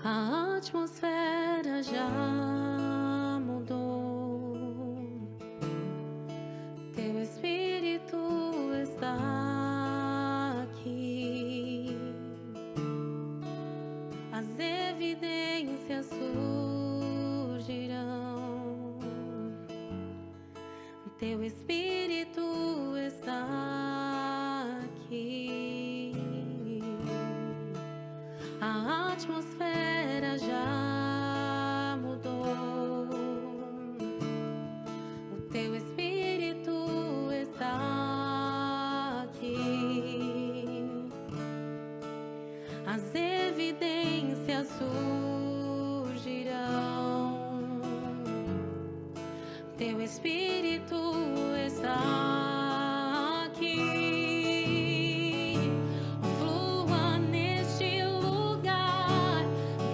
A atmosfera já mudou. Teu espírito está aqui. As evidências surgirão. Teu espírito está aqui. A atmosfera já mudou. O teu espírito está aqui. As evidências surgirão. Teu espírito está aqui. Flua neste lugar,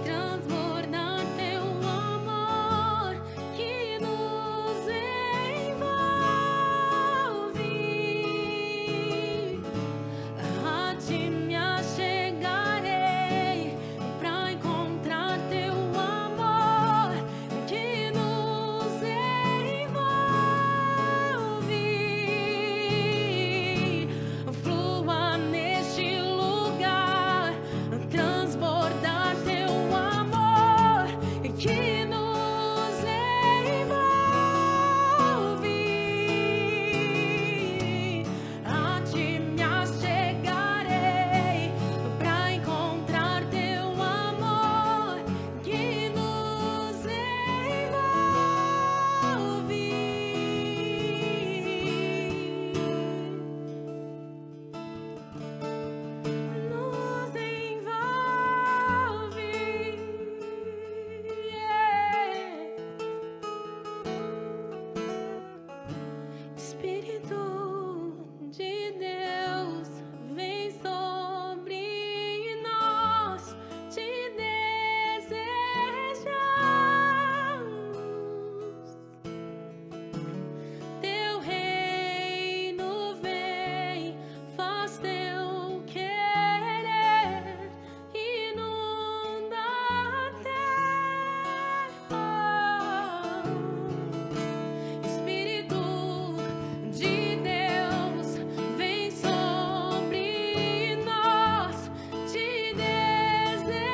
transbordar teu amor que nos envolve. A ti me achegarei pra encontrar teu amor que nos envolve. Flua neste lugar, transbordar teu amor que nos envolve. A ti me achegarei pra encontrar teu amor que nos envolve. Nos envolve. Espírito de Deus, vem sobre nós, te desejamos. Teu reino vem, faz teu querer, inunda a terra. Espírito de Deus, vem sobre nós, te desejamos.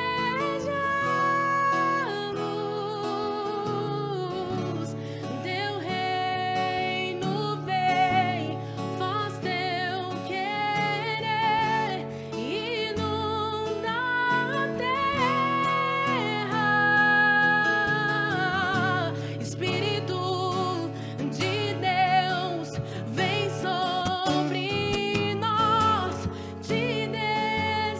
Teu reino vem, faz teu querer, inunda a terra. Espírito de Deus, vem sobre nós, te desejamos.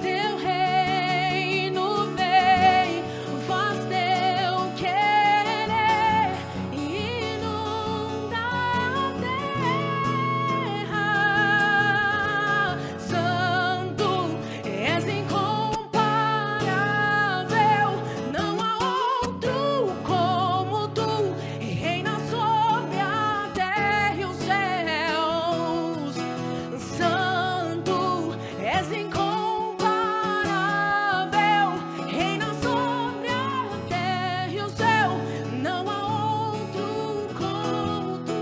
Teu reino vem, faz teu querer, inunda a terra. Santo, és incomparável, não há outro como tu, reina sobre a terra e os céus. Santo, és incomparável, reina sobre a terra e o céu, não há outro como tu.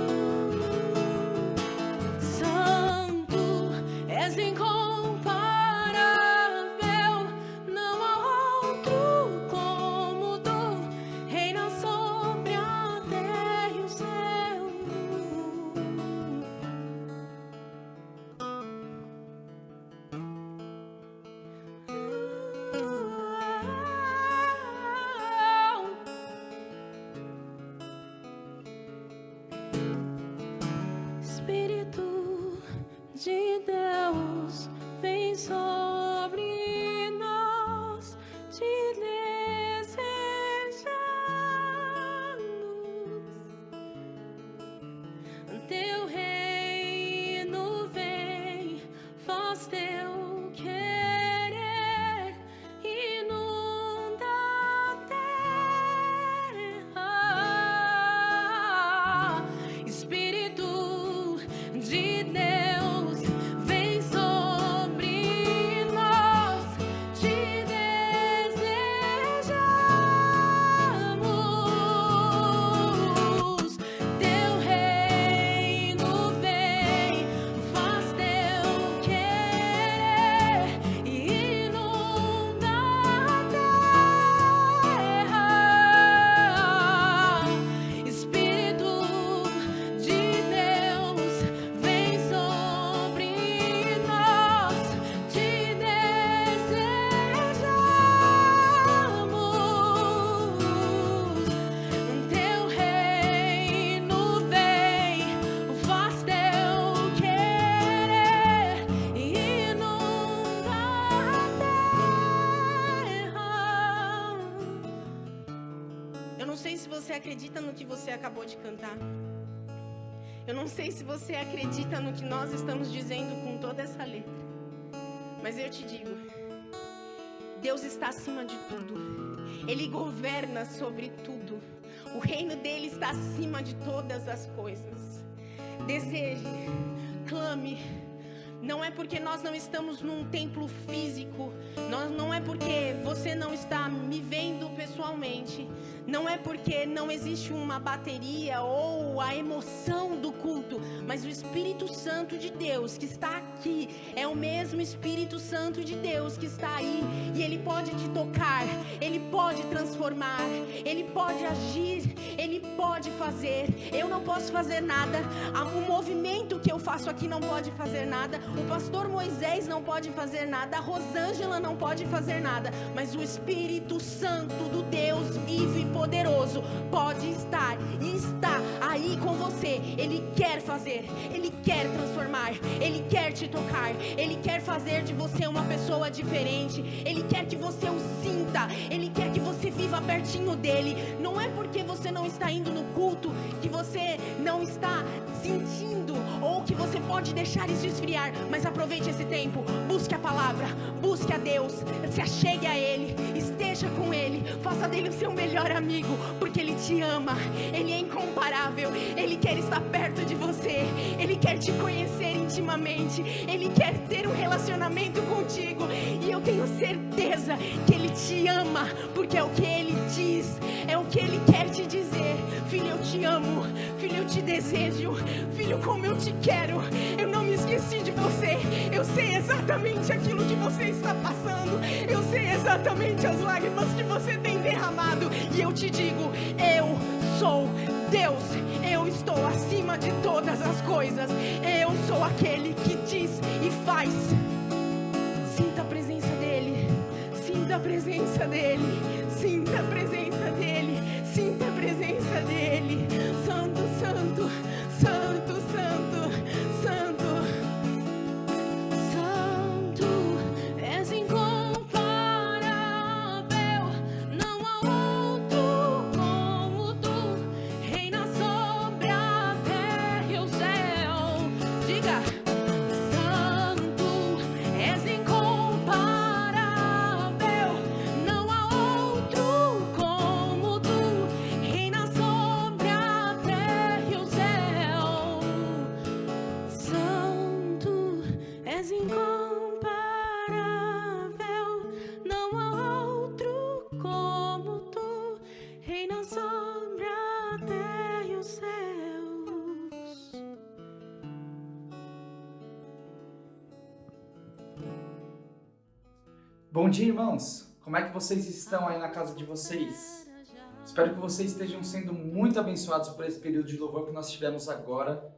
Santo, és incomparável, não há outro como tu, reina sobre a terra e o céu. Espírito de Deus, vem sobre nós, te acredita no que você acabou de cantar. Eu não sei se você acredita no que nós estamos dizendo com toda essa letra. Mas eu te digo, Deus está acima de tudo. Ele governa sobre tudo. O reino dele está acima de todas as coisas. Deseje, clame. Não é porque nós não estamos num templo físico, não é porque você não está me vendo pessoalmente, não é porque não existe uma bateria ou a emoção do culto, mas o Espírito Santo de Deus que está aqui é o mesmo Espírito Santo de Deus que está aí, e Ele pode te tocar, Ele pode transformar, Ele pode agir, Ele pode fazer. Eu não posso fazer nada, o movimento que eu faço aqui não pode fazer nada, o pastor Moisés não pode fazer nada, a Rosângela não pode fazer nada, mas o Espírito Santo do Deus vivo e poderoso pode estar e está aí com você. Ele quer fazer, Ele quer transformar, Ele quer te tocar, Ele quer fazer de você uma pessoa diferente, Ele quer que você o sinta, Ele quer que você viva pertinho dEle. Não é porque você não está indo no culto que você não está sentindo ou que você pode deixar isso esfriar, mas aproveite esse tempo, busque a palavra, busque a Deus, se achegue a Ele, esteja com Ele, faça dele o seu melhor amigo, porque Ele te ama, Ele é incomparável, Ele quer estar perto de você, Ele quer te conhecer intimamente, Ele quer ter um relacionamento contigo, e eu tenho certeza que Ele te ama, porque é o que Ele diz, é o que Ele quer te dizer. Filho, eu te amo, filho, eu te desejo, filho, como eu te quero, eu não me esqueci de você, eu sei exatamente aquilo que você está passando, eu sei exatamente as lágrimas que você tem derramado, e eu te digo, eu sou Deus, eu estou acima de todas as coisas, eu sou aquele que diz e faz. Sinta a presença dEle, sinta a presença dEle, sinta a presença dEle, sinta a presença dEle. Santo, santo, santo, santo, santo, santo, és incomparável, não há outro como tu, reina sobre a terra e o céu. Diga, santo, és incomparável, não há outro como tu, reina sobre a terra e o céu. Santo, és incomparável, não há outro como tu, reina sobre a terra e os céus. Bom dia, irmãos! Como é que vocês estão aí na casa de vocês? Espero que vocês estejam sendo muito abençoados por esse período de louvor que nós tivemos agora.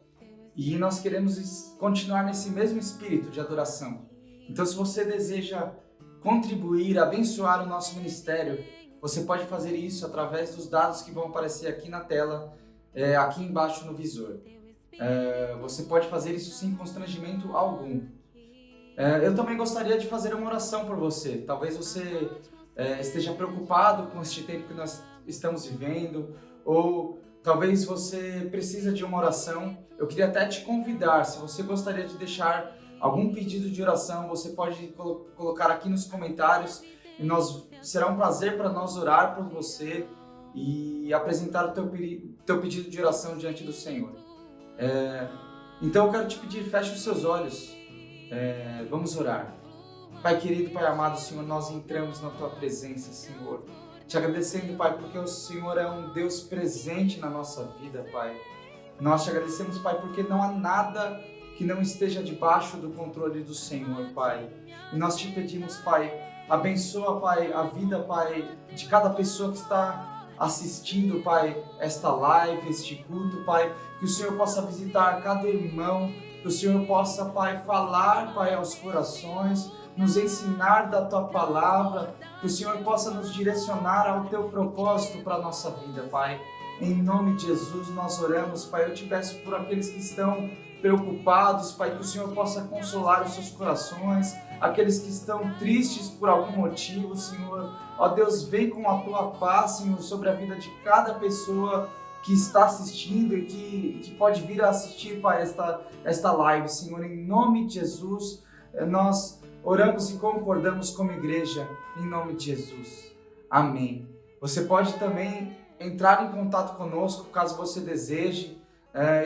E nós queremos continuar nesse mesmo espírito de adoração. Então, se você deseja contribuir, abençoar o nosso ministério, você pode fazer isso através dos dados que vão aparecer aqui na tela, aqui embaixo no visor. Você pode fazer isso sem constrangimento algum. Eu também gostaria de fazer uma oração por você. Talvez você esteja preocupado com este tempo que nós estamos vivendo, ou talvez você precisa de uma oração. Eu queria até te convidar, se você gostaria de deixar algum pedido de oração, você pode colocar aqui nos comentários, e será um prazer para nós orar por você e apresentar o teu pedido de oração diante do Senhor. Então eu quero te pedir, feche os seus olhos. Vamos orar. Pai querido, Pai amado, Senhor, nós entramos na Tua presença, Senhor, te agradecendo, Pai, porque o Senhor é um Deus presente na nossa vida, Pai. Nós te agradecemos, Pai, porque não há nada que não esteja debaixo do controle do Senhor, Pai. E nós te pedimos, Pai, abençoa, Pai, a vida, Pai, de cada pessoa que está assistindo, Pai, esta live, este culto, Pai, que o Senhor possa visitar cada irmão, que o Senhor possa, Pai, falar, Pai, aos corações, nos ensinar da Tua palavra, que o Senhor possa nos direcionar ao Teu propósito para a nossa vida, Pai. Em nome de Jesus nós oramos, Pai. Eu te peço por aqueles que estão preocupados, Pai, que o Senhor possa consolar os seus corações, aqueles que estão tristes por algum motivo, Senhor. Ó Deus, vem com a tua paz, Senhor, sobre a vida de cada pessoa que está assistindo e que pode vir a assistir, Pai, esta live, Senhor. Em nome de Jesus, nós oramos e concordamos como igreja, em nome de Jesus. Amém. Você pode também entrar em contato conosco, caso você deseje,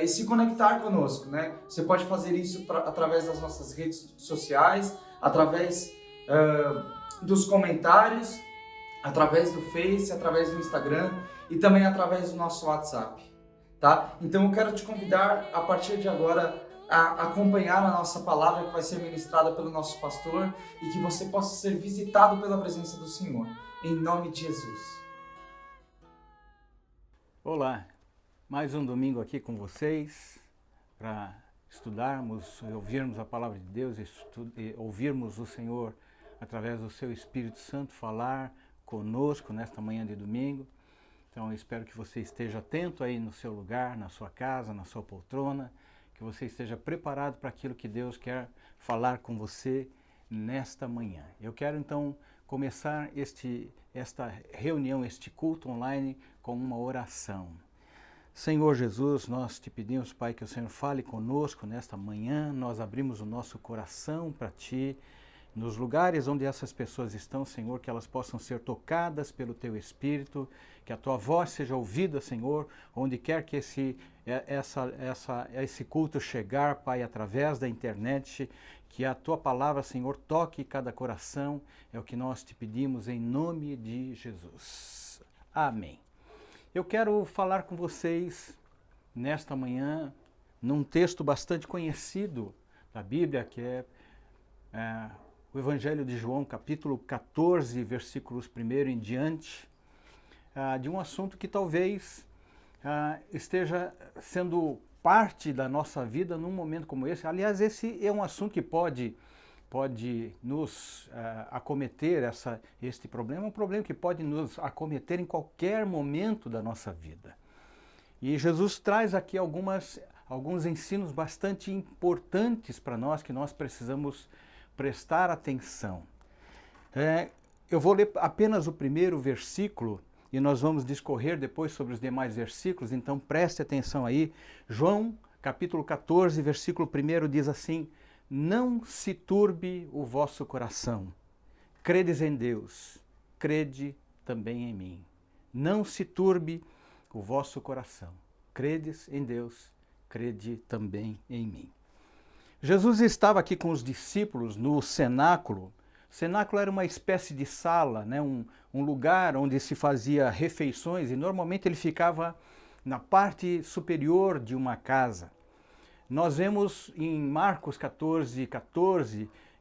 e se conectar conosco, né? Você pode fazer isso através das nossas redes sociais, através dos comentários, através do Face, através do Instagram e também através do nosso WhatsApp, tá? Então eu quero te convidar a partir de agora a acompanhar a nossa palavra que vai ser ministrada pelo nosso pastor e que você possa ser visitado pela presença do Senhor, em nome de Jesus. Olá, mais um domingo aqui com vocês para estudarmos e ouvirmos a palavra de Deus e ouvirmos o Senhor através do seu Espírito Santo falar conosco nesta manhã de domingo. Então eu espero que você esteja atento aí no seu lugar, na sua casa, na sua poltrona, que você esteja preparado para aquilo que Deus quer falar com você nesta manhã. Eu quero então começar esta reunião, este culto online com uma oração. Senhor Jesus, nós te pedimos, Pai, que o Senhor fale conosco nesta manhã. Nós abrimos o nosso coração para Ti, nos lugares onde essas pessoas estão, Senhor, que elas possam ser tocadas pelo Teu Espírito, que a Tua voz seja ouvida, Senhor, onde quer que esse culto chegar, Pai, através da internet, que a Tua palavra, Senhor, toque cada coração, é o que nós te pedimos em nome de Jesus. Amém. Eu quero falar com vocês nesta manhã num texto bastante conhecido da Bíblia, que é o Evangelho de João, capítulo 14, versículos 1 em diante, de um assunto que talvez esteja sendo parte da nossa vida num momento como esse. Aliás, esse é um assunto que pode nos acometer, este problema, um problema que pode nos acometer em qualquer momento da nossa vida. E Jesus traz aqui alguns ensinos bastante importantes para nós, que nós precisamos prestar atenção. Eu vou ler apenas o primeiro versículo e nós vamos discorrer depois sobre os demais versículos, então preste atenção aí. João, capítulo 14, versículo 1 diz assim: não se turbe o vosso coração. Credes em Deus, crede também em mim. Não se turbe o vosso coração. Credes em Deus, crede também em mim. Jesus estava aqui com os discípulos no cenáculo. O cenáculo era uma espécie de sala, né? um lugar onde se fazia refeições, e normalmente ele ficava na parte superior de uma casa. Nós vemos em Marcos 14,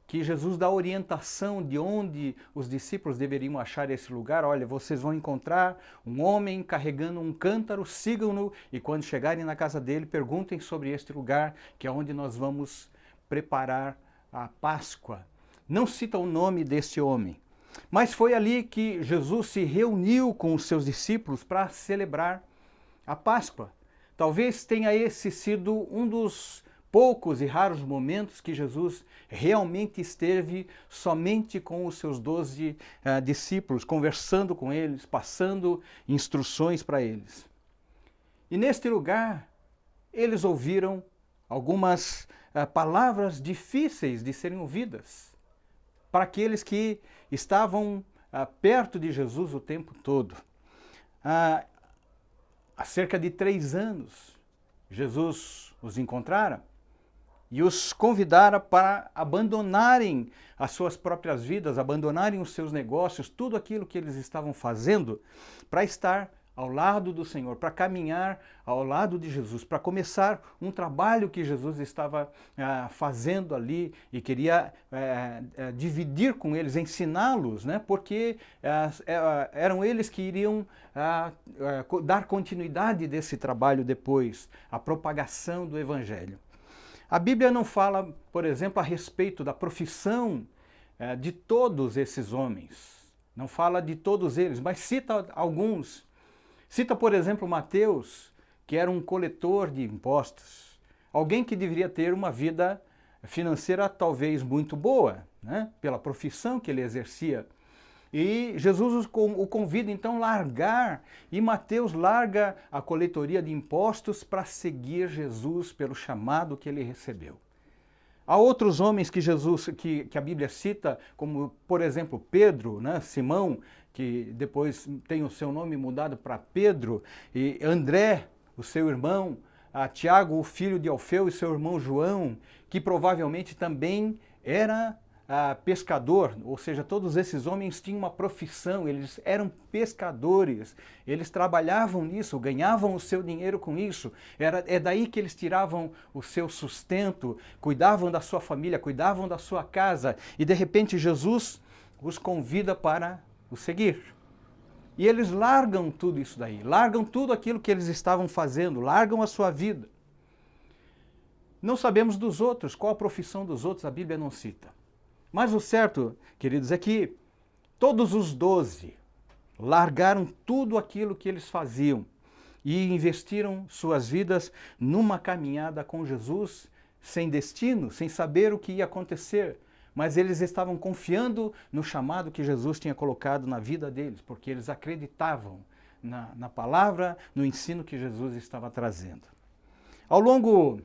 que Jesus dá orientação de onde os discípulos deveriam achar esse lugar. Olha, vocês vão encontrar um homem carregando um cântaro, sigam-no, e quando chegarem na casa dele, perguntem sobre este lugar, que é onde nós vamos preparar a Páscoa. Não cita o nome desse homem, mas foi ali que Jesus se reuniu com os seus discípulos para celebrar a Páscoa. Talvez tenha esse sido um dos poucos e raros momentos que Jesus realmente esteve somente com os seus 12 discípulos, conversando com eles, passando instruções para eles. E neste lugar, eles ouviram algumas palavras difíceis de serem ouvidas para aqueles que estavam perto de Jesus o tempo todo. Há cerca de 3 anos, Jesus os encontrara e os convidara para abandonarem as suas próprias vidas, abandonarem os seus negócios, tudo aquilo que eles estavam fazendo, para estar ao lado do Senhor, para caminhar ao lado de Jesus, para começar um trabalho que Jesus estava fazendo ali e queria dividir com eles, ensiná-los, né? Porque eram eles que iriam dar continuidade desse trabalho depois, a propagação do Evangelho. A Bíblia não fala, por exemplo, a respeito da profissão de todos esses homens, não fala de todos eles, mas cita alguns. Cita, por exemplo, Mateus, que era um coletor de impostos. alguém que deveria ter uma vida financeira talvez muito boa, né? Pela profissão que ele exercia. E Jesus o convida então a largar, e Mateus larga a coletoria de impostos para seguir Jesus pelo chamado que ele recebeu. Há outros homens que a Bíblia cita, como por exemplo Pedro, né? Simão, que depois tem o seu nome mudado para Pedro, e André, o seu irmão, Tiago, o filho de Alfeu, e seu irmão João, que provavelmente também era pescador, ou seja, todos esses homens tinham uma profissão, eles eram pescadores, eles trabalhavam nisso, ganhavam o seu dinheiro com isso, é daí que eles tiravam o seu sustento, cuidavam da sua família, cuidavam da sua casa, e de repente Jesus os convida para o seguir. E eles largam tudo isso daí, largam tudo aquilo que eles estavam fazendo, largam a sua vida. Não sabemos dos outros, qual a profissão dos outros, a Bíblia não cita. Mas o certo, queridos, é que todos os 12 largaram tudo aquilo que eles faziam e investiram suas vidas numa caminhada com Jesus, sem destino, sem saber o que ia acontecer. Mas eles estavam confiando no chamado que Jesus tinha colocado na vida deles, porque eles acreditavam na palavra, no ensino que Jesus estava trazendo. Ao longo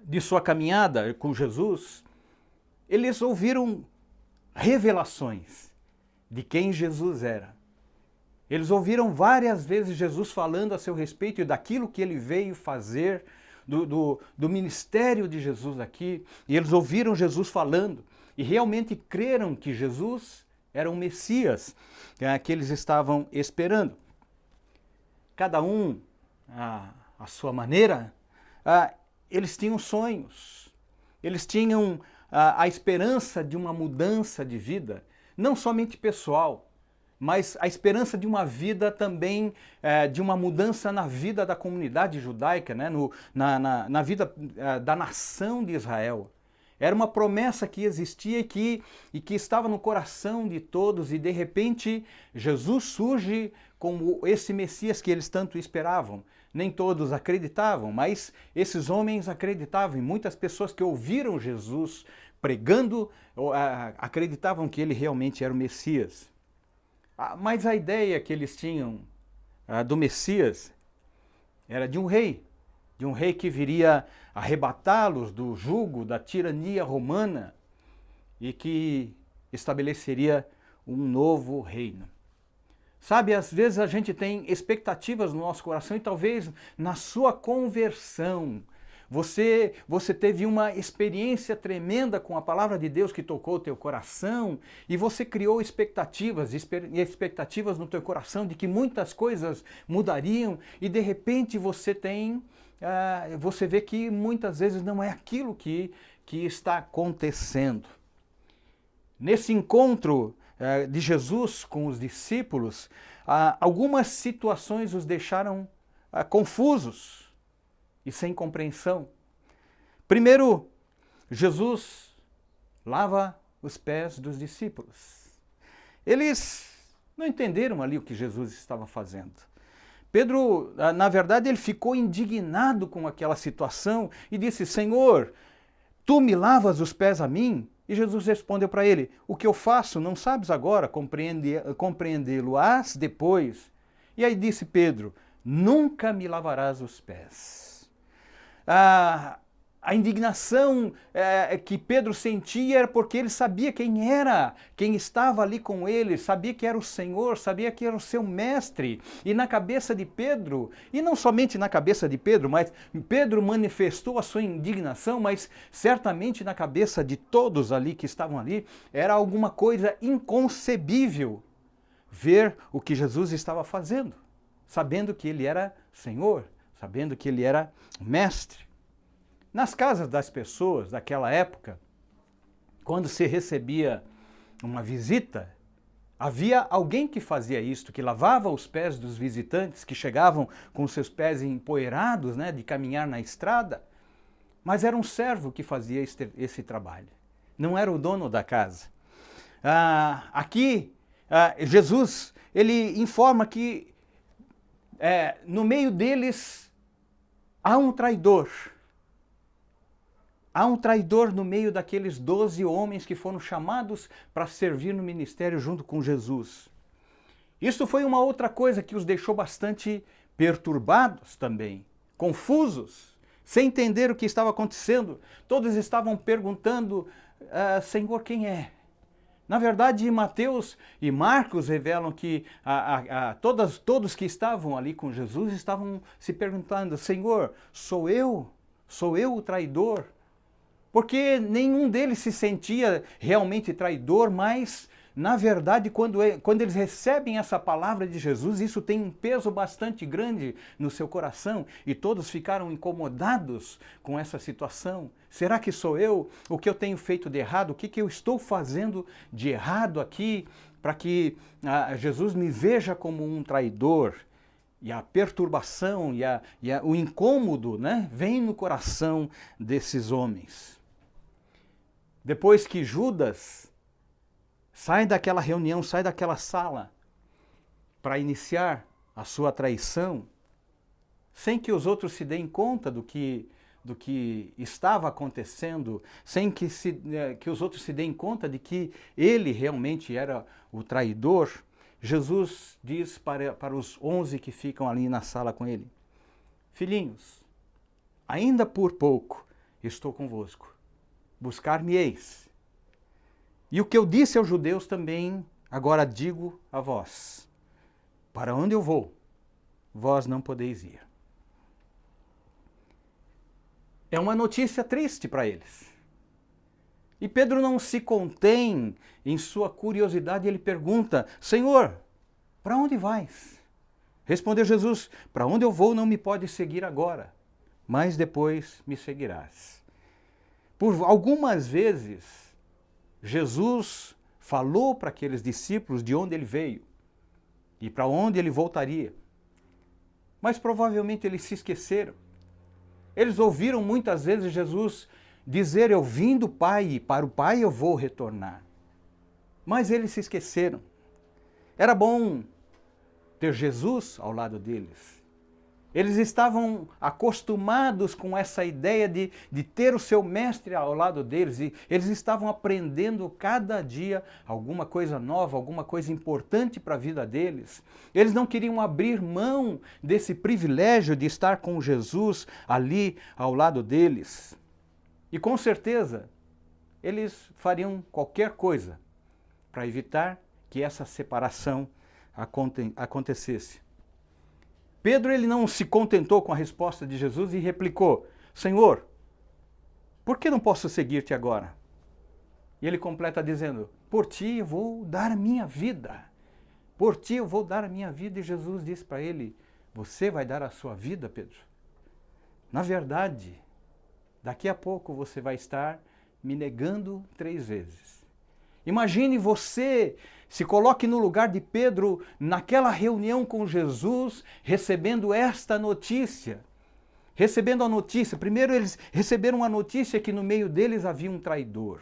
de sua caminhada com Jesus, eles ouviram revelações de quem Jesus era. Eles ouviram várias vezes Jesus falando a seu respeito e daquilo que ele veio fazer, do ministério de Jesus aqui. E eles ouviram Jesus falando e realmente creram que Jesus era o Messias que eles estavam esperando. Cada um, à sua maneira, eles tinham sonhos, eles tinham a esperança de uma mudança de vida, não somente pessoal, mas a esperança de uma vida também, de uma mudança na vida da comunidade judaica, né? Na vida da nação de Israel. Era uma promessa que existia e que estava no coração de todos, e de repente Jesus surge como esse Messias que eles tanto esperavam. Nem todos acreditavam, mas esses homens acreditavam, e muitas pessoas que ouviram Jesus pregando acreditavam que ele realmente era o Messias. Mas a ideia que eles tinham do Messias era de um rei que viria arrebatá-los do jugo da tirania romana e que estabeleceria um novo reino. Sabe, às vezes a gente tem expectativas no nosso coração e talvez na sua conversão você teve uma experiência tremenda com a palavra de Deus que tocou o teu coração e você criou expectativas no teu coração de que muitas coisas mudariam e de repente você vê que muitas vezes não é aquilo que está acontecendo. Nesse encontro de Jesus com os discípulos, algumas situações os deixaram confusos e sem compreensão. Primeiro, Jesus lava os pés dos discípulos. Eles não entenderam ali o que Jesus estava fazendo. Pedro, na verdade, ele ficou indignado com aquela situação e disse: Senhor, tu me lavas os pés a mim? E Jesus respondeu para ele: o que eu faço não sabes agora, compreendê-lo-ás depois. E aí disse Pedro: nunca me lavarás os pés. A indignação que Pedro sentia era porque ele sabia quem estava ali com ele, sabia que era o Senhor, sabia que era o seu mestre. E na cabeça de Pedro, e não somente na cabeça de Pedro, mas Pedro manifestou a sua indignação, mas certamente na cabeça de todos ali que estavam ali, era alguma coisa inconcebível ver o que Jesus estava fazendo, sabendo que ele era Senhor, sabendo que ele era mestre. Nas casas das pessoas daquela época, quando se recebia uma visita, havia alguém que fazia isto, que lavava os pés dos visitantes que chegavam com seus pés empoeirados, né, de caminhar na estrada, mas era um servo que fazia esse trabalho, não era o dono da casa. Aqui, Jesus, ele informa que no meio deles há um traidor. Há um traidor no meio daqueles 12 homens que foram chamados para servir no ministério junto com Jesus. Isso foi uma outra coisa que os deixou bastante perturbados também, confusos, sem entender o que estava acontecendo. Todos estavam perguntando, Senhor, quem é? Na verdade, Mateus e Marcos revelam que todos que estavam ali com Jesus estavam se perguntando, Senhor, sou eu o traidor? Porque nenhum deles se sentia realmente traidor, mas, na verdade, quando eles recebem essa palavra de Jesus, isso tem um peso bastante grande no seu coração e todos ficaram incomodados com essa situação. Será que sou eu? O que eu tenho feito de errado? O que eu estou fazendo de errado aqui para que Jesus me veja como um traidor? E a perturbação e o incômodo, né, vem no coração desses homens. Depois que Judas sai daquela reunião, sai daquela sala para iniciar a sua traição, sem que os outros se deem conta do que estava acontecendo, sem que os outros se deem conta de que ele realmente era o traidor, Jesus diz para os 11 que ficam ali na sala com ele, filhinhos, ainda por pouco estou convosco. Buscar-me-eis. E o que eu disse aos judeus também, agora digo a vós. Para onde eu vou, vós não podeis ir. É uma notícia triste para eles. E Pedro não se contém em sua curiosidade, ele pergunta, Senhor, para onde vais? Respondeu Jesus, para onde eu vou não me podes seguir agora, mas depois me seguirás. Por algumas vezes, Jesus falou para aqueles discípulos de onde ele veio e para onde ele voltaria. Mas provavelmente eles se esqueceram. Eles ouviram muitas vezes Jesus dizer, eu vim do Pai e para o Pai eu vou retornar. Mas eles se esqueceram. Era bom ter Jesus ao lado deles. Eles estavam acostumados com essa ideia de ter o seu mestre ao lado deles e eles estavam aprendendo cada dia alguma coisa nova, alguma coisa importante para a vida deles. Eles não queriam abrir mão desse privilégio de estar com Jesus ali ao lado deles. E com certeza, eles fariam qualquer coisa para evitar que essa separação acontecesse. Pedro ele não se contentou com a resposta de Jesus e replicou, Senhor, por que não posso seguir-te agora? E ele completa dizendo, por ti eu vou dar a minha vida. Por ti eu vou dar a minha vida. E Jesus disse para ele, você vai dar a sua vida, Pedro? Na verdade, daqui a pouco você vai estar me negando 3 vezes. Imagine você, se coloque no lugar de Pedro naquela reunião com Jesus, recebendo esta notícia. Recebendo a notícia, primeiro eles receberam a notícia que no meio deles havia um traidor.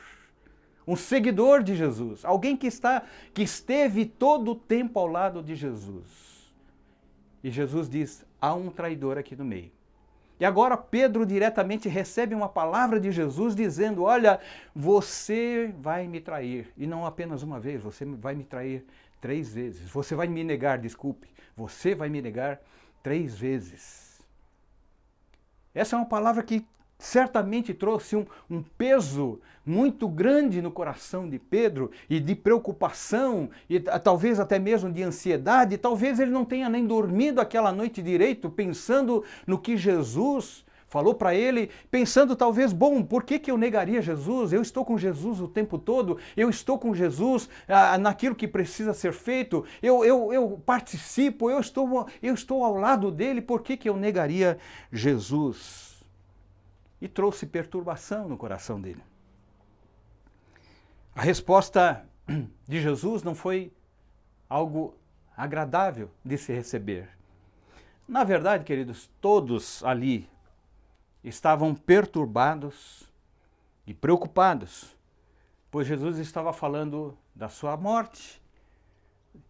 Um seguidor de Jesus, alguém que esteve todo o tempo ao lado de Jesus. E Jesus diz, há um traidor aqui no meio. E agora Pedro diretamente recebe uma palavra de Jesus dizendo, olha, você vai me trair. E não apenas uma vez, você vai me trair 3 vezes. Você vai me negar, desculpe. Você vai me negar 3 vezes. Essa é uma palavra que certamente trouxe um peso muito grande no coração de Pedro e de preocupação e talvez até mesmo de ansiedade. Talvez ele não tenha nem dormido aquela noite direito pensando no que Jesus falou para ele, pensando talvez, bom, por que eu negaria Jesus? Eu estou com Jesus o tempo todo, eu estou com Jesus naquilo que precisa ser feito, eu participo, eu estou ao lado dele, por que eu negaria Jesus? E trouxe perturbação no coração dele. A resposta de Jesus não foi algo agradável de se receber. Na verdade, queridos, todos ali estavam perturbados e preocupados, pois Jesus estava falando da sua morte.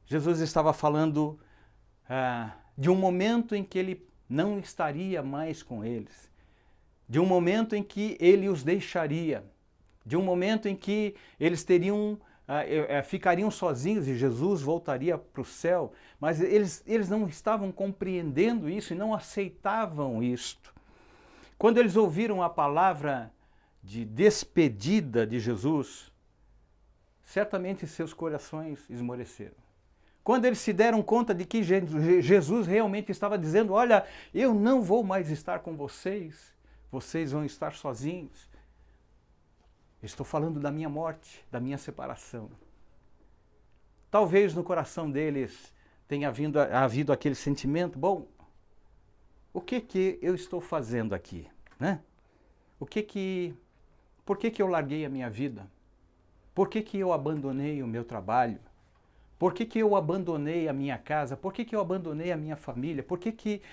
Jesus estava falando de um momento em que ele não estaria mais com eles, de um momento em que ele os deixaria, de um momento em que eles ficariam sozinhos e Jesus voltaria para o céu, mas eles não estavam compreendendo isso e não aceitavam isto. Quando eles ouviram a palavra de despedida de Jesus, certamente seus corações esmoreceram. Quando eles se deram conta de que Jesus realmente estava dizendo, olha, eu não vou mais estar com vocês, vocês vão estar sozinhos. Estou falando da minha morte, da minha separação. Talvez no coração deles tenha havido aquele sentimento, bom, o que eu estou fazendo aqui, né? Por que eu larguei a minha vida? Por que eu abandonei o meu trabalho? Por que eu abandonei a minha casa? Por que eu abandonei a minha família? Por que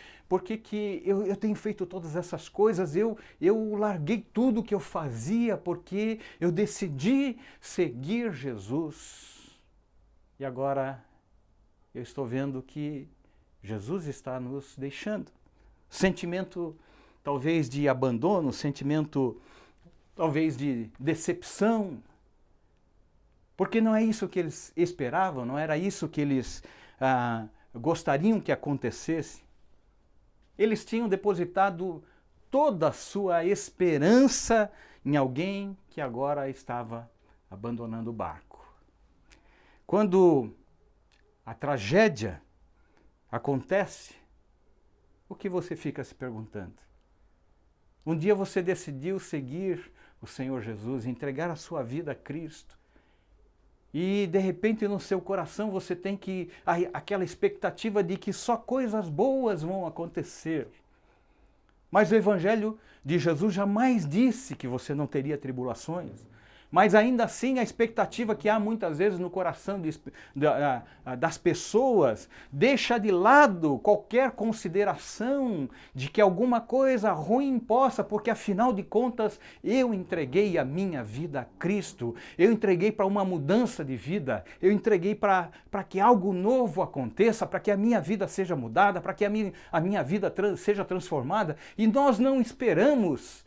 eu tenho feito todas essas coisas? Eu larguei tudo que eu fazia porque eu decidi seguir Jesus. E agora eu estou vendo que Jesus está nos deixando. Sentimento talvez de abandono, sentimento talvez de decepção. Porque não é isso que eles esperavam, não era isso que eles gostariam que acontecesse. Eles tinham depositado toda a sua esperança em alguém que agora estava abandonando o barco. Quando a tragédia acontece, o que você fica se perguntando? Um dia você decidiu seguir o Senhor Jesus, entregar a sua vida a Cristo. E de repente no seu coração você tem aquela expectativa de que só coisas boas vão acontecer. Mas o Evangelho de Jesus jamais disse que você não teria tribulações. Mas ainda assim a expectativa que há muitas vezes no coração das pessoas deixa de lado qualquer consideração de que alguma coisa ruim possa, porque afinal de contas eu entreguei a minha vida a Cristo, eu entreguei para uma mudança de vida, eu entreguei para que algo novo aconteça, para que a minha vida seja mudada, para que a minha vida seja transformada, e nós não esperamos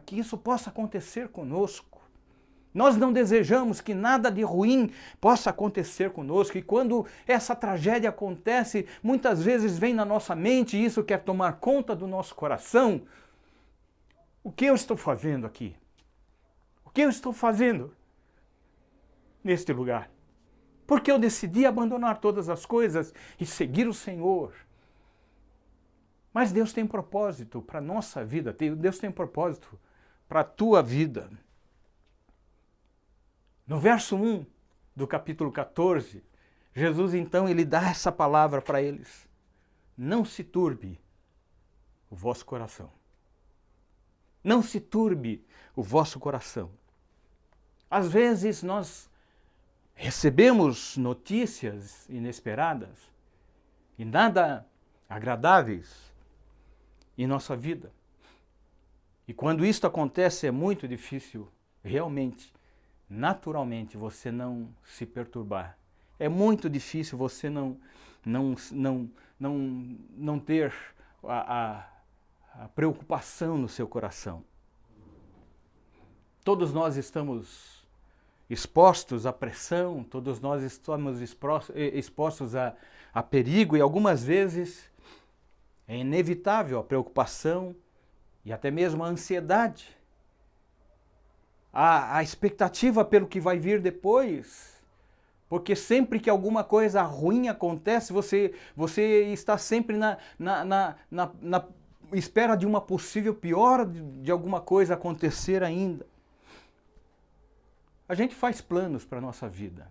que isso possa acontecer conosco. Nós não desejamos que nada de ruim possa acontecer conosco. E quando essa tragédia acontece, muitas vezes vem na nossa mente e isso quer tomar conta do nosso coração. O que eu estou fazendo aqui? O que eu estou fazendo neste lugar? Porque eu decidi abandonar todas as coisas e seguir o Senhor. Mas Deus tem propósito para a nossa vida. Deus tem propósito para a tua vida. No verso 1 do capítulo 14, Jesus então ele dá essa palavra para eles. Não se turbe o vosso coração. Não se turbe o vosso coração. Às vezes nós recebemos notícias inesperadas e nada agradáveis em nossa vida. E quando isto acontece é muito difícil realmente, naturalmente, você não se perturbar. É muito difícil você não ter a preocupação no seu coração. Todos nós estamos expostos à pressão, todos nós estamos expostos a perigo e algumas vezes é inevitável a preocupação e até mesmo a ansiedade. A expectativa pelo que vai vir depois, porque sempre que alguma coisa ruim acontece, você está sempre na espera de uma possível pior de alguma coisa acontecer ainda. A gente faz planos para a nossa vida.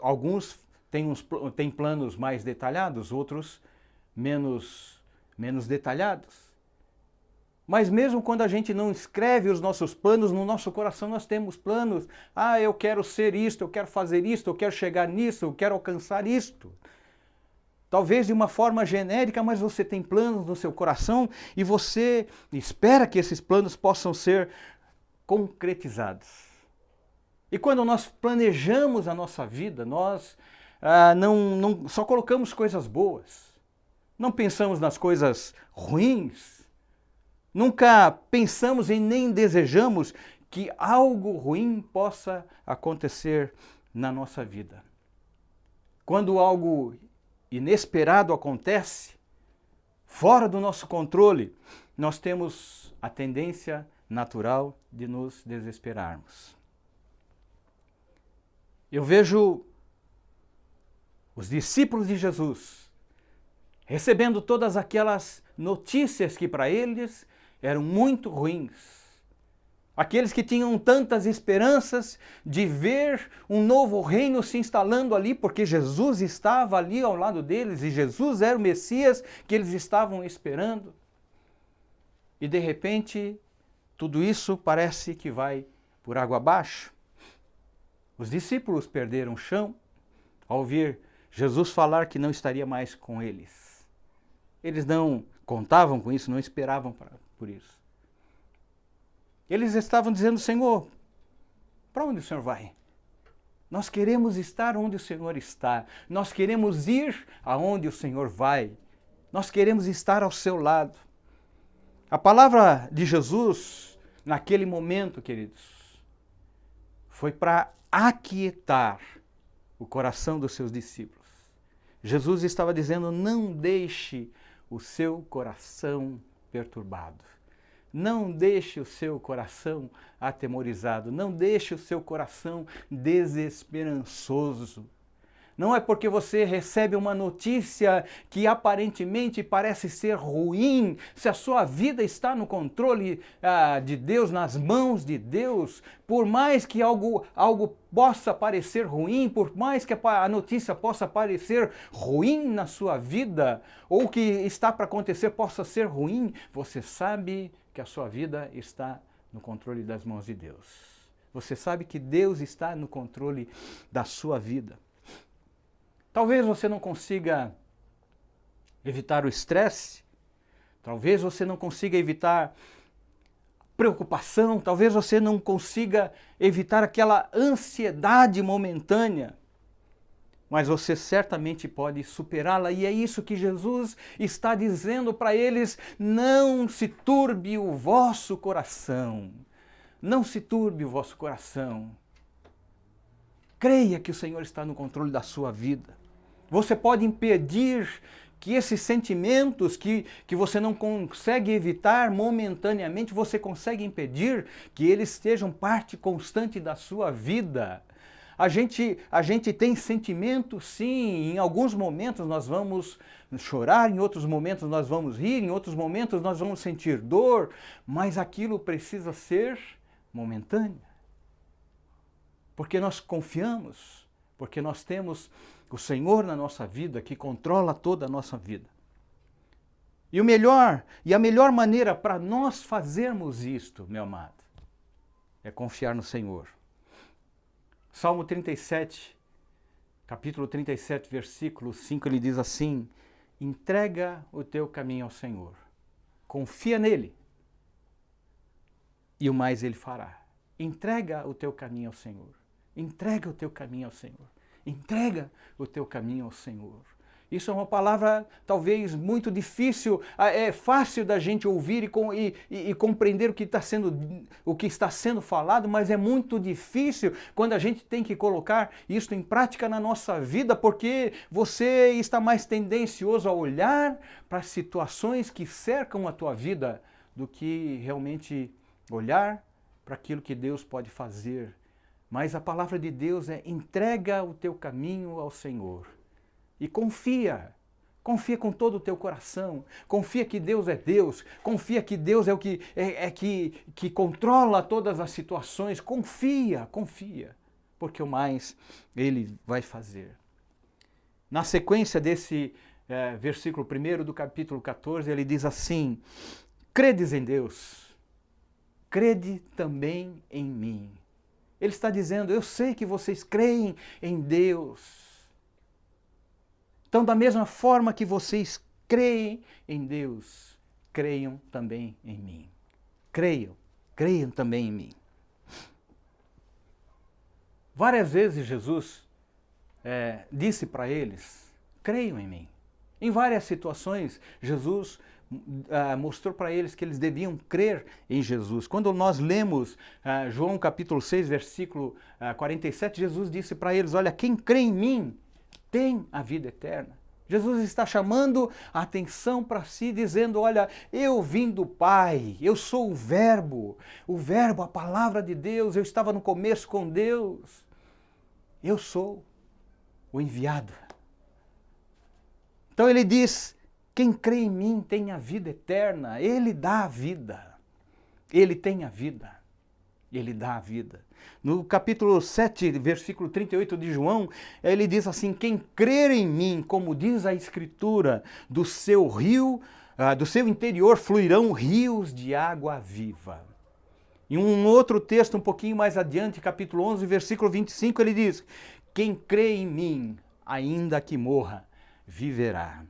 Alguns têm planos mais detalhados, outros menos detalhados. Mas mesmo quando a gente não escreve os nossos planos, no nosso coração nós temos planos. Eu quero ser isto, eu quero fazer isto, eu quero chegar nisso, eu quero alcançar isto. Talvez de uma forma genérica, mas você tem planos no seu coração e você espera que esses planos possam ser concretizados. E quando nós planejamos a nossa vida, nós não só colocamos coisas boas. Não pensamos nas coisas ruins. Nunca pensamos e nem desejamos que algo ruim possa acontecer na nossa vida. Quando algo inesperado acontece, fora do nosso controle, nós temos a tendência natural de nos desesperarmos. Eu vejo os discípulos de Jesus recebendo todas aquelas notícias que para eles eram muito ruins. Aqueles que tinham tantas esperanças de ver um novo reino se instalando ali, porque Jesus estava ali ao lado deles e Jesus era o Messias que eles estavam esperando. E de repente, tudo isso parece que vai por água abaixo. Os discípulos perderam o chão ao ouvir Jesus falar que não estaria mais com eles. Eles não contavam com isso, não esperavam por isso. Eles estavam dizendo: Senhor, para onde o Senhor vai? Nós queremos estar onde o Senhor está. Nós queremos ir aonde o Senhor vai. Nós queremos estar ao seu lado. A palavra de Jesus, naquele momento, queridos, foi para aquietar o coração dos seus discípulos. Jesus estava dizendo: não deixe o seu coração perturbado. Não deixe o seu coração atemorizado. Não deixe o seu coração desesperançoso. Não é porque você recebe uma notícia que aparentemente parece ser ruim, se a sua vida está no controle de Deus, nas mãos de Deus, por mais que algo possa parecer ruim, por mais que a notícia possa parecer ruim na sua vida, ou o que está para acontecer possa ser ruim, você sabe que a sua vida está no controle das mãos de Deus. Você sabe que Deus está no controle da sua vida. Talvez você não consiga evitar o estresse, talvez você não consiga evitar preocupação, talvez você não consiga evitar aquela ansiedade momentânea, mas você certamente pode superá-la, e é isso que Jesus está dizendo para eles: não se turbe o vosso coração, não se turbe o vosso coração. Creia que o Senhor está no controle da sua vida. Você pode impedir que esses sentimentos que você não consegue evitar momentaneamente, você consegue impedir que eles sejam parte constante da sua vida. A gente tem sentimentos, sim, em alguns momentos nós vamos chorar, em outros momentos nós vamos rir, em outros momentos nós vamos sentir dor, mas aquilo precisa ser momentâneo. Porque nós confiamos, porque nós temos o Senhor na nossa vida, que controla toda a nossa vida. E a melhor maneira para nós fazermos isto, meu amado, é confiar no Senhor. Salmo 37, capítulo 37, versículo 5, ele diz assim: entrega o teu caminho ao Senhor, confia nele, e o mais ele fará. Entrega o teu caminho ao Senhor, entrega o teu caminho ao Senhor. Entrega o teu caminho ao Senhor. Isso é uma palavra talvez muito difícil, é fácil da gente ouvir e compreender o que está sendo falado, mas é muito difícil quando a gente tem que colocar isso em prática na nossa vida, porque você está mais tendencioso a olhar para as situações que cercam a tua vida do que realmente olhar para aquilo que Deus pode fazer. Mas a palavra de Deus é: entrega o teu caminho ao Senhor. E confia com todo o teu coração. Confia que Deus é Deus. Confia que Deus é o que controla todas as situações. Confia, porque o mais Ele vai fazer. Na sequência desse versículo 1 do capítulo 14, ele diz assim: credes em Deus, crede também em mim. Ele está dizendo: eu sei que vocês creem em Deus. Então, da mesma forma que vocês creem em Deus, creiam também em mim. Creiam também em mim. Várias vezes Jesus disse para eles: creiam em mim. Em várias situações, Jesus mostrou para eles que eles deviam crer em Jesus. Quando nós lemos João capítulo 6, versículo 47, Jesus disse para eles, olha, quem crê em mim tem a vida eterna. Jesus está chamando a atenção para si, dizendo, olha, eu vim do Pai, eu sou o Verbo, a palavra de Deus, eu estava no começo com Deus. Eu sou o enviado. Então ele diz, quem crê em mim tem a vida eterna, ele dá a vida, ele tem a vida, ele dá a vida. No capítulo 7, versículo 38 de João, ele diz assim, quem crer em mim, como diz a Escritura, do seu interior fluirão rios de água viva. Em um outro texto, um pouquinho mais adiante, capítulo 11, versículo 25, ele diz, quem crê em mim, ainda que morra, viverá.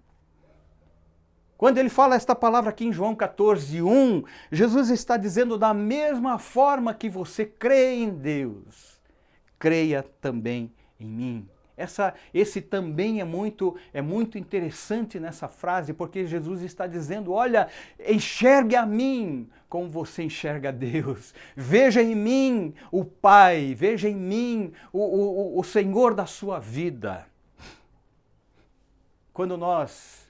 Quando ele fala esta palavra aqui em João 14:1, Jesus está dizendo da mesma forma que você crê em Deus, creia também em mim. Esse também é muito interessante nessa frase, porque Jesus está dizendo, olha, enxergue a mim como você enxerga Deus. Veja em mim o Pai, veja em mim o Senhor da sua vida. Quando nós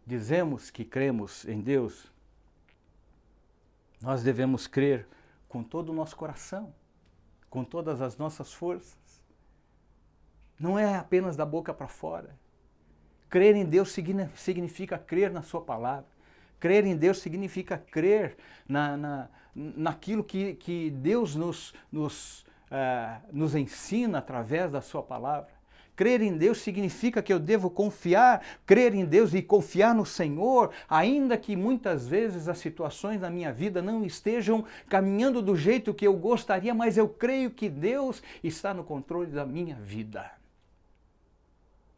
dizemos que cremos em Deus, nós devemos crer com todo o nosso coração, com todas as nossas forças. Não é apenas da boca para fora. Crer em Deus significa crer na sua palavra. Crer em Deus significa crer naquilo que Deus nos ensina através da sua palavra. Crer em Deus significa que eu devo crer em Deus e confiar no Senhor, ainda que muitas vezes as situações na minha vida não estejam caminhando do jeito que eu gostaria, mas eu creio que Deus está no controle da minha vida.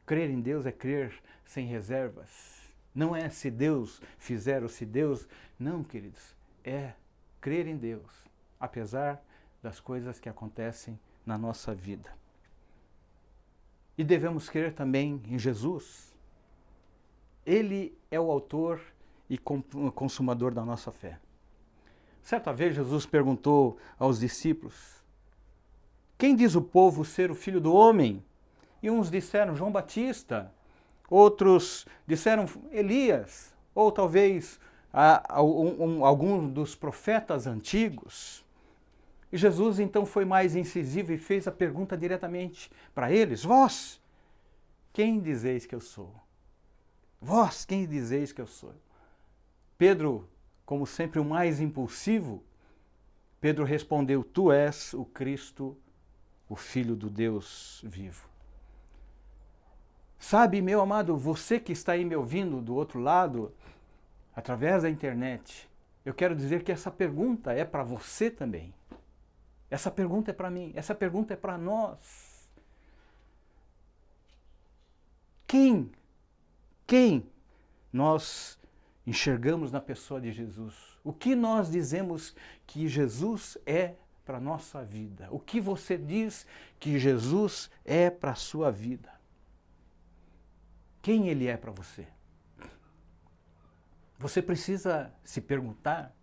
Crer em Deus é crer sem reservas. Não é se Deus fizer ou se Deus... Não, queridos, é crer em Deus, apesar das coisas que acontecem na nossa vida. E devemos crer também em Jesus. Ele é o autor e consumador da nossa fé. Certa vez Jesus perguntou aos discípulos, quem diz o povo ser o Filho do Homem? E uns disseram João Batista, outros disseram Elias, ou talvez algum dos profetas antigos. E Jesus então foi mais incisivo e fez a pergunta diretamente para eles, vós, quem dizeis que eu sou? Vós, quem dizeis que eu sou? Pedro, como sempre o mais impulsivo, Pedro respondeu, tu és o Cristo, o Filho do Deus vivo. Sabe, meu amado, você que está aí me ouvindo do outro lado, através da internet, eu quero dizer que essa pergunta é para você também. Essa pergunta é para mim, essa pergunta é para nós. Quem nós enxergamos na pessoa de Jesus? O que nós dizemos que Jesus é para a nossa vida? O que você diz que Jesus é para a sua vida? Quem Ele é para você? Você precisa se perguntar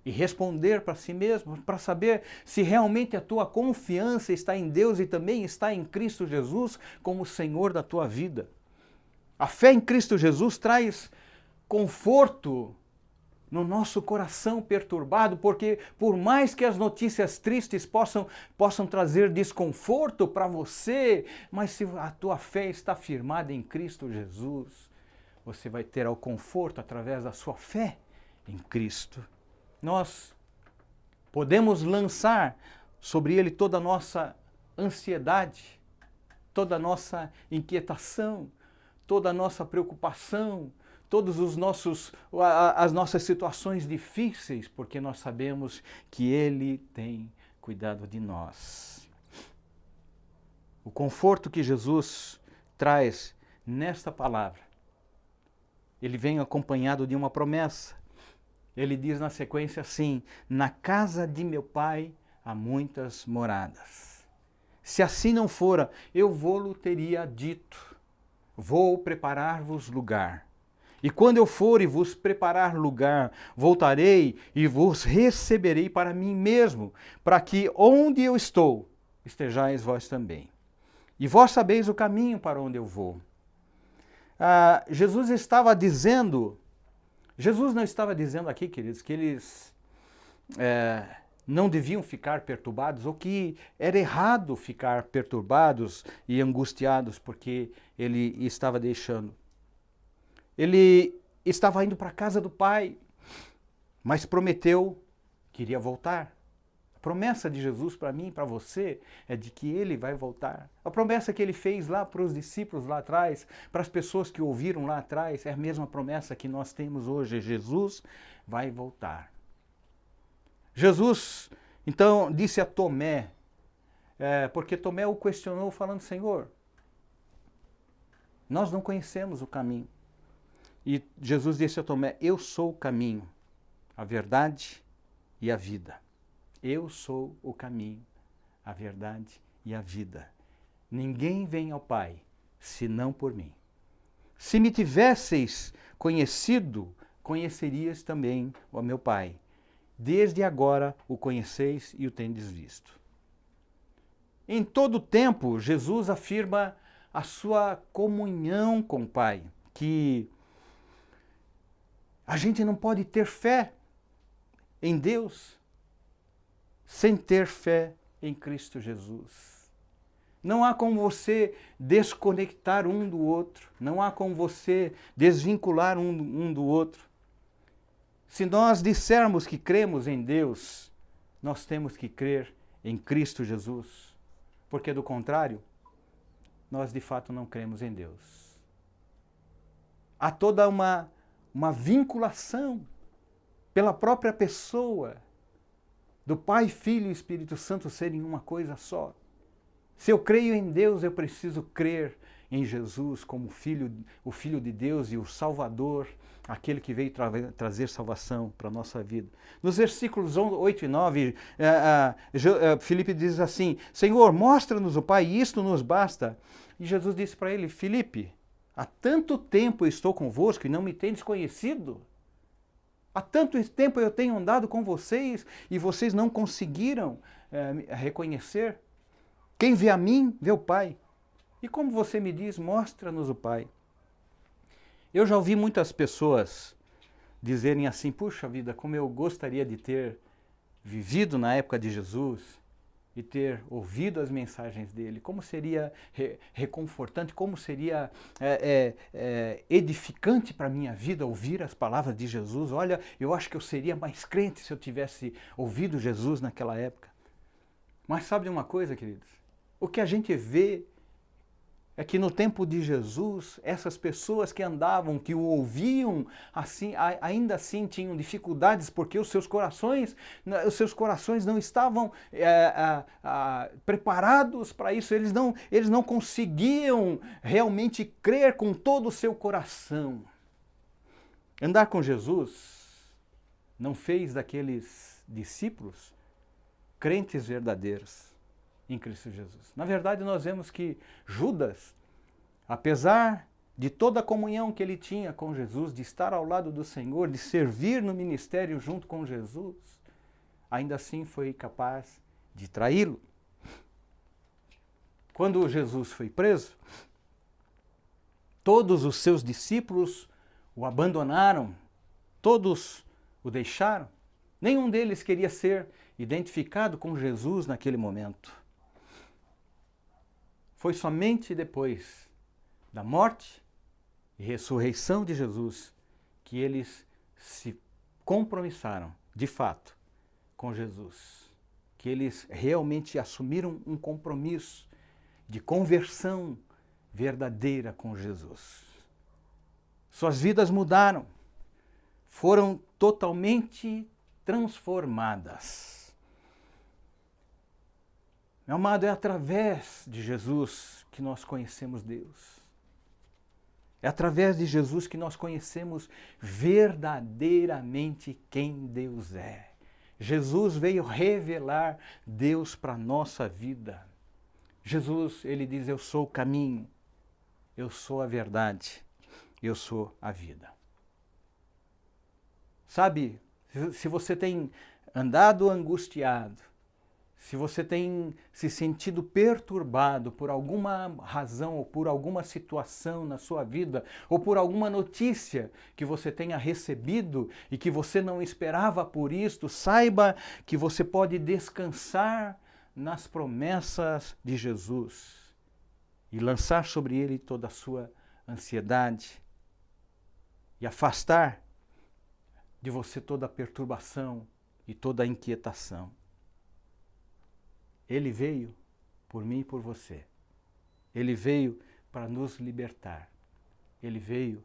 e responder para si mesmo, para saber se realmente a tua confiança está em Deus e também está em Cristo Jesus como Senhor da tua vida. A fé em Cristo Jesus traz conforto no nosso coração perturbado, porque por mais que as notícias tristes possam trazer desconforto para você, mas se a tua fé está firmada em Cristo Jesus, você vai ter o conforto através da sua fé em Cristo. Nós podemos lançar sobre Ele toda a nossa ansiedade, toda a nossa inquietação, toda a nossa preocupação, todas as nossas situações difíceis, porque nós sabemos que Ele tem cuidado de nós. O conforto que Jesus traz nesta palavra, ele vem acompanhado de uma promessa. Ele diz na sequência assim, na casa de meu Pai há muitas moradas. Se assim não fora, eu vou-lo teria dito. vou preparar-vos lugar. E quando eu for e vos preparar lugar, voltarei e vos receberei para mim mesmo, para que onde eu estou, estejais vós também. E vós sabeis o caminho para onde eu vou. Jesus não estava dizendo aqui, queridos, que eles não deviam ficar perturbados, ou que era errado ficar perturbados e angustiados porque ele estava deixando. Ele estava indo para a casa do Pai, mas prometeu que iria voltar. A promessa de Jesus para mim e para você é de que ele vai voltar. A promessa que ele fez lá para os discípulos lá atrás, para as pessoas que ouviram lá atrás, é a mesma promessa que nós temos hoje. Jesus vai voltar. Jesus, então, disse a Tomé, porque Tomé o questionou falando, Senhor, nós não conhecemos o caminho. E Jesus disse a Tomé, eu sou o caminho, a verdade e a vida. Eu sou o caminho, a verdade e a vida. Ninguém vem ao Pai, senão por mim. Se me tivesseis conhecido, conhecerias também o meu Pai. Desde agora o conheceis e o tendes visto. Em todo tempo, Jesus afirma a sua comunhão com o Pai, que a gente não pode ter fé em Deus sem ter fé em Cristo Jesus. Não há como você desconectar um do outro, não há como você desvincular um do outro. Se nós dissermos que cremos em Deus, nós temos que crer em Cristo Jesus, porque do contrário, nós de fato não cremos em Deus. Há toda uma vinculação pela própria pessoa do Pai, Filho e Espírito Santo serem uma coisa só. Se eu creio em Deus, eu preciso crer em Jesus como o Filho de Deus e o Salvador, aquele que veio trazer salvação para a nossa vida. Nos versículos 8 e 9, Filipe diz assim, Senhor, mostra-nos o Pai, e isto nos basta. E Jesus disse para ele, Filipe, há tanto tempo eu estou convosco e não me tendes conhecido? Há tanto tempo eu tenho andado com vocês e vocês não conseguiram reconhecer? Quem vê a mim, vê o Pai. E como você me diz, mostra-nos o Pai. Eu já ouvi muitas pessoas dizerem assim, puxa vida, como eu gostaria de ter vivido na época de Jesus e ter ouvido as mensagens dele, como seria reconfortante, como seria edificante para a minha vida ouvir as palavras de Jesus. Olha, eu acho que eu seria mais crente se eu tivesse ouvido Jesus naquela época. Mas sabe de uma coisa, queridos? O que a gente vê é que no tempo de Jesus, essas pessoas que andavam, que o ouviam, assim, ainda assim tinham dificuldades porque os seus corações não estavam preparados para isso, eles não conseguiam realmente crer com todo o seu coração. Andar com Jesus não fez daqueles discípulos crentes verdadeiros em Cristo Jesus. Na verdade, nós vemos que Judas, apesar de toda a comunhão que ele tinha com Jesus, de estar ao lado do Senhor, de servir no ministério junto com Jesus, ainda assim foi capaz de traí-lo. Quando Jesus foi preso, todos os seus discípulos o abandonaram, todos o deixaram. Nenhum deles queria ser identificado com Jesus naquele momento. Foi somente depois da morte e ressurreição de Jesus que eles se compromissaram, de fato, com Jesus. Que eles realmente assumiram um compromisso de conversão verdadeira com Jesus. Suas vidas mudaram, foram totalmente transformadas. Meu amado, é através de Jesus que nós conhecemos Deus. É através de Jesus que nós conhecemos verdadeiramente quem Deus é. Jesus veio revelar Deus para a nossa vida. Jesus, ele diz, eu sou o caminho, eu sou a verdade, eu sou a vida. Sabe, se você tem andado angustiado, se você tem se sentido perturbado por alguma razão ou por alguma situação na sua vida, ou por alguma notícia que você tenha recebido e que você não esperava por isto, saiba que você pode descansar nas promessas de Jesus e lançar sobre ele toda a sua ansiedade e afastar de você toda a perturbação e toda a inquietação. Ele veio por mim e por você. Ele veio para nos libertar. Ele veio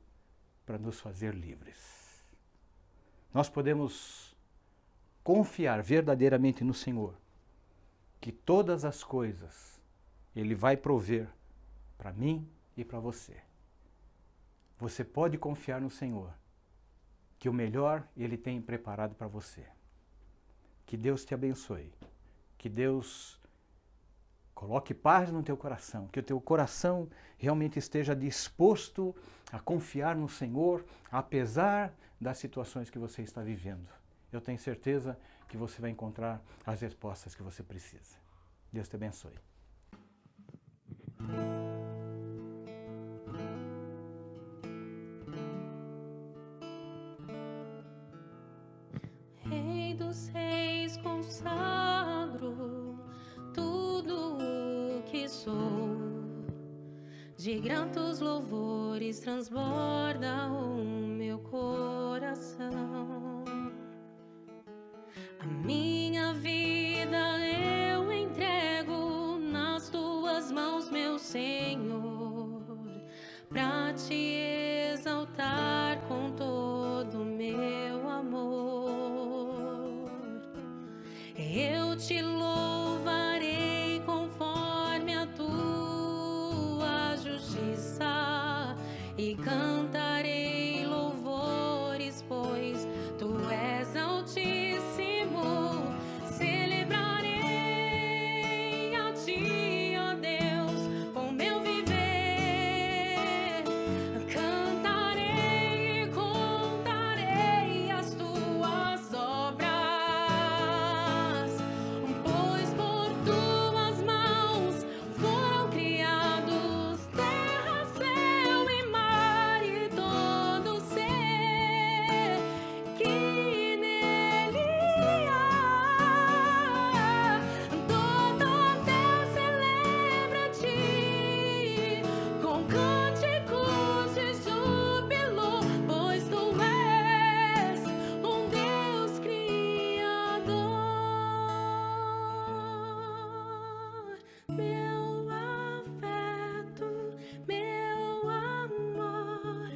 para nos fazer livres. Nós podemos confiar verdadeiramente no Senhor, que todas as coisas Ele vai prover para mim e para você. Você pode confiar no Senhor, que o melhor Ele tem preparado para você. Que Deus te abençoe. Que Deus coloque paz no teu coração, que o teu coração realmente esteja disposto a confiar no Senhor, apesar das situações que você está vivendo. Eu tenho certeza que você vai encontrar as respostas que você precisa. Deus te abençoe. Rei dos reis, consagro tudo o que sou, de gratos louvores transborda o meu coração. A minha vida eu entrego nas tuas mãos, meu Senhor, pra te exaltar com todo o meu amor. Eu te louvarei conforme a tua justiça e cantarei louvores, pois tu és altíssimo. Celebrarei a ti, ó Deus, com meu viver. Cantarei e contarei as tuas obras, pois por tuas mãos foram criados terra, céu e mar e todo ser que nele há. Todo Deus celebra-te com cânticos de júbilo, pois tu és um Deus criador. Meu afeto, meu amor,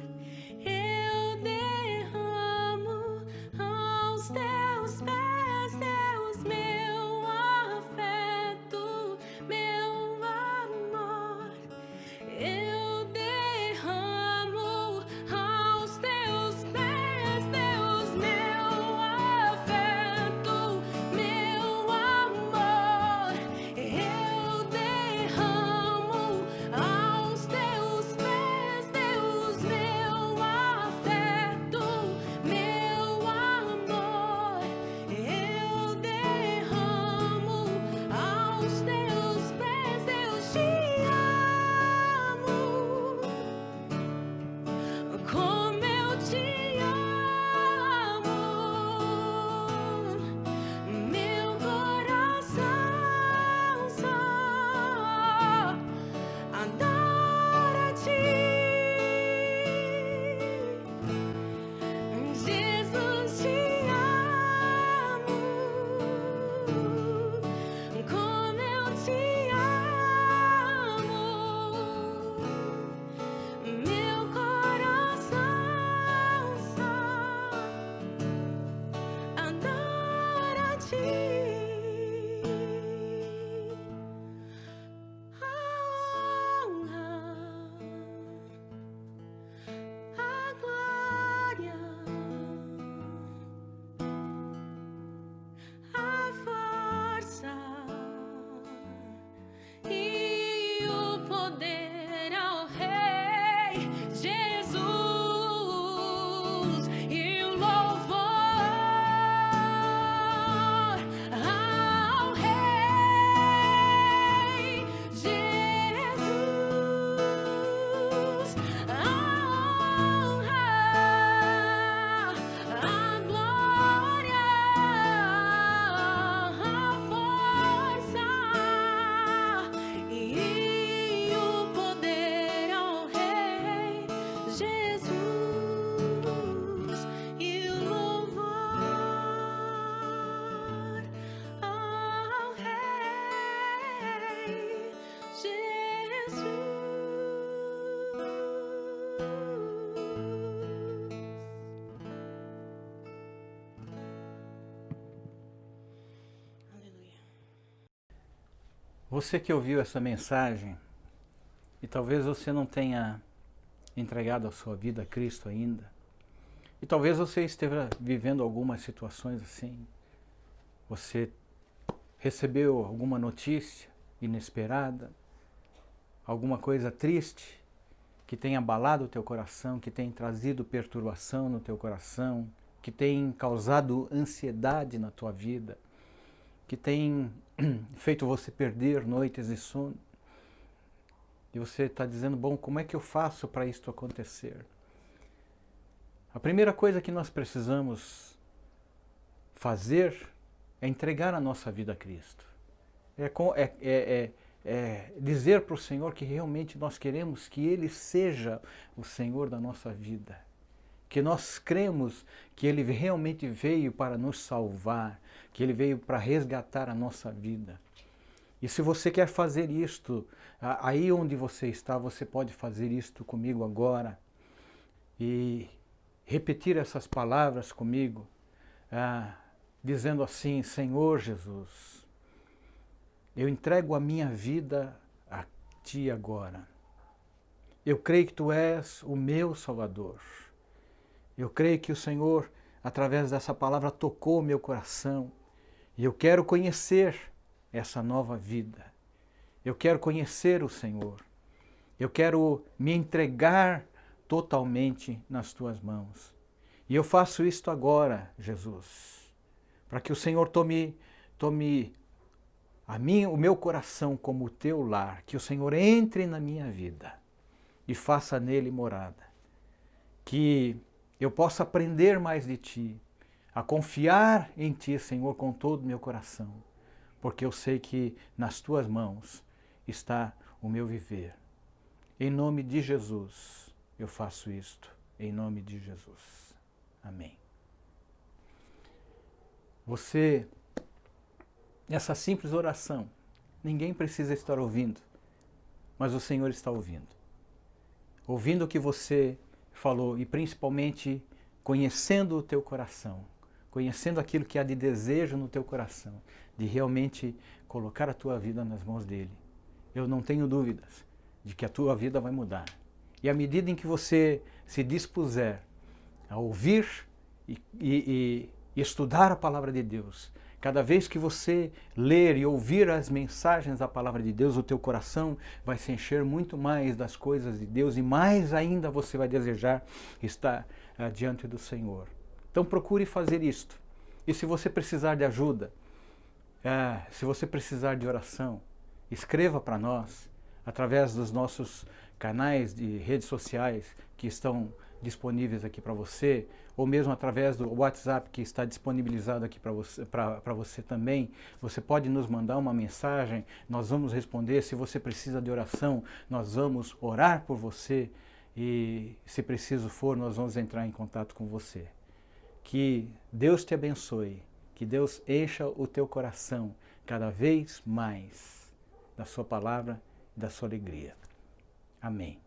eu derramo aos teus pés, Deus. Meu afeto, meu amor, eu derramo aos teus pés, Deus. Meu afeto, meu amor, eu derramo aos teus pés, Deus. Meu afeto, meu amor, eu derramo aos teus pés, Deus. Te amo. Você que ouviu essa mensagem e talvez você não tenha entregado a sua vida a Cristo ainda, e talvez você esteja vivendo algumas situações assim, você recebeu alguma notícia inesperada, alguma coisa triste que tem abalado o teu coração, que tem trazido perturbação no teu coração, que tem causado ansiedade na tua vida, que tem feito você perder noites de sono. E você está dizendo, bom, como é que eu faço para isto acontecer? A primeira coisa que nós precisamos fazer é entregar a nossa vida a Cristo. É dizer para o Senhor que realmente nós queremos que Ele seja o Senhor da nossa vida. Que nós cremos que Ele realmente veio para nos salvar, que Ele veio para resgatar a nossa vida. E se você quer fazer isto, aí onde você está, você pode fazer isto comigo agora e repetir essas palavras comigo, dizendo assim, Senhor Jesus, eu entrego a minha vida a Ti agora. Eu creio que Tu és o meu Salvador. Eu creio que o Senhor, através dessa palavra, tocou o meu coração. E eu quero conhecer essa nova vida. Eu quero conhecer o Senhor. Eu quero me entregar totalmente nas Tuas mãos. E eu faço isto agora, Jesus, para que o Senhor tome o meu coração como o Teu lar, que o Senhor entre na minha vida e faça nele morada. Que eu possa aprender mais de Ti, a confiar em Ti, Senhor, com todo o meu coração, porque eu sei que nas Tuas mãos está o meu viver. Em nome de Jesus, eu faço isto. Em nome de Jesus. Amém. Você, essa simples oração, ninguém precisa estar ouvindo, mas o Senhor está ouvindo. Ouvindo o que você falou e principalmente conhecendo o teu coração, conhecendo aquilo que há de desejo no teu coração, de realmente colocar a tua vida nas mãos dele. Eu não tenho dúvidas de que a tua vida vai mudar. E à medida em que você se dispuser a ouvir e estudar a palavra de Deus, cada vez que você ler e ouvir as mensagens da palavra de Deus, o teu coração vai se encher muito mais das coisas de Deus e mais ainda você vai desejar estar diante do Senhor. Então procure fazer isto. E se você precisar de ajuda, se você precisar de oração, escreva para nós através dos nossos canais de redes sociais que estão disponíveis aqui para você, ou mesmo através do WhatsApp que está disponibilizado aqui para você também. Você pode nos mandar uma mensagem, nós vamos responder. Se você precisa de oração, nós vamos orar por você e, se preciso for, nós vamos entrar em contato com você. Que Deus te abençoe, que Deus encha o teu coração cada vez mais da sua palavra e da sua alegria. Amém.